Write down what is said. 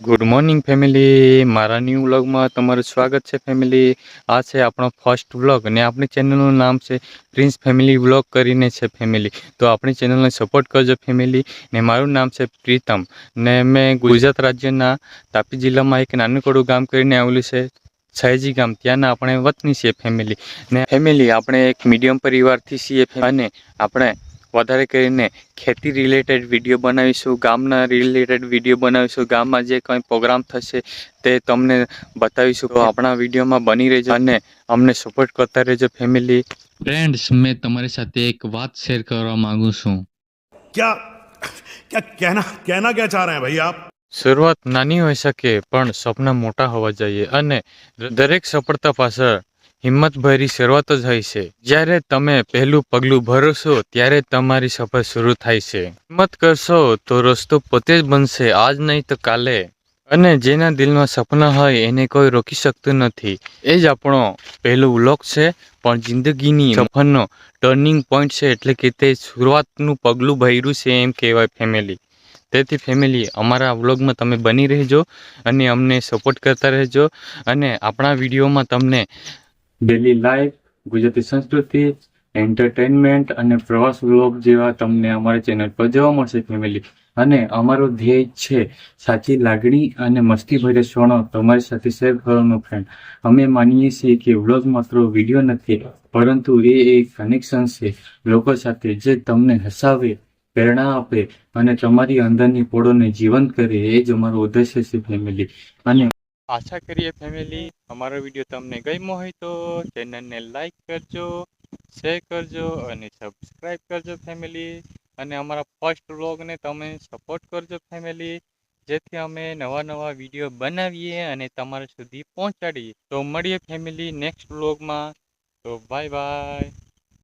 Good morning family, મારા new વ્લોગમાં તમારું સ્વાગત છે ફેમિલી. આ છે આપણો ફર્સ્ટ વ્લોગ અને આપણી ચેનલનું નામ છે પ્રિન્સ ફેમિલી વ્લોગ કરીને છે ફેમિલી. તો આપણી ચેનલને સપોર્ટ કરજો ફેમિલી. ને મારું નામ છે પ્રીતમ ને મેં ગુજરાત રાજ્યના તાપી જિલ્લામાં એક નાનકડું ગામ કરીને આવેલું છે સયાજી ગામ. ત્યાંના આપણે વતની છીએ ફેમિલી. ને ફેમિલી આપણે એક મીડિયમ પરિવારથી છીએ અને આપણે વધારે કરીને ખેતી રિલેટેડ વિડીયો બનાવીશું, ગામના રિલેટેડ વિડીયો બનાવીશું, ગામમાં જે કંઈ પ્રોગ્રામ થશે તે તમને બતાવીશું. તો આપણા વિડીયોમાં બની રહેજો અને અમને સપોર્ટ કરતા રહેજો ફેમિલી. ફ્રેન્ડ્સ, મેં તમારી સાથે એક વાત શેર કરવા માંગુ છું. क्या क्या कहना कहना क्या चाह रहे हैं भाई आप? શરૂઆત નાની હોઈ શકે પણ સપના મોટા હોવા જોઈએ અને દરેક સફળતા પાછળ હિંમતભરી શરૂઆત જ હોય છે. જ્યારે તમે પહેલું પગલું ભરશો ત્યારે તમારી સફર શરૂ થાય છે. હિંમત કરશો તો રસ્તો પોતે જ બનશે, આજ નહીં તો કાલે. અને જેના દિલમાં સપના હોય એને કોઈ રોકી શકતું નથી. એ જ આપણો પહેલો વ્લોગ છે પણ જિંદગીની સફરનો ટર્નિંગ પોઈન્ટ છે, એટલે કે તે શરૂઆતનું પગલું ભર્યું છે એમ કહેવાય ફેમિલી. તેથી ફેમિલી અમારા વ્લોગમાં તમે બની રહેજો અને અમને સપોર્ટ કરતા રહેજો. અને આપણા વિડીયોમાં તમને ડેલી લાઈફ, ગુજરાતી સંસ્કૃતિ, એન્ટરટેનમેન્ટ અને પ્રવાસ વ્લોગ જેવા તમને અમારી ચેનલ પર જોવા મળશે ફેમિલી. અને અમારો ધ્યેય છે સાચી લાગણી અને મસ્તીભર્યા ક્ષણો તમારી સાથે શેર કરવાનો ફ્રેન્ડ. અમે માનીએ છીએ કે વ્લોગ માત્ર વિડીયો નથી પરંતુ એ એક કનેક્શન છે લોકો સાથે, જે તમને હસાવે, પ્રેરણા આપે અને તમારી અંદરની પળોને જીવંત કરે. એ જ અમારો ઉદ્દેશ્ય છે ફેમિલી. અને આશા કરીએ ફેમિલી અમારો વિડીયો તમને ગમ્યો હોય તો ચેનલને લાઈક કરજો, શેર કરજો અને સબસ્ક્રાઈબ કરજો ફેમિલી. અને અમારા ફર્સ્ટ વ્લોગને તમે સપોર્ટ કરજો ફેમિલી, જેથી અમે નવા નવા વિડીયો બનાવીએ અને તમારા સુધી પહોંચાડીએ. તો મળીએ ફેમિલી નેક્સ્ટ વ્લોગમાં. તો બાય બાય.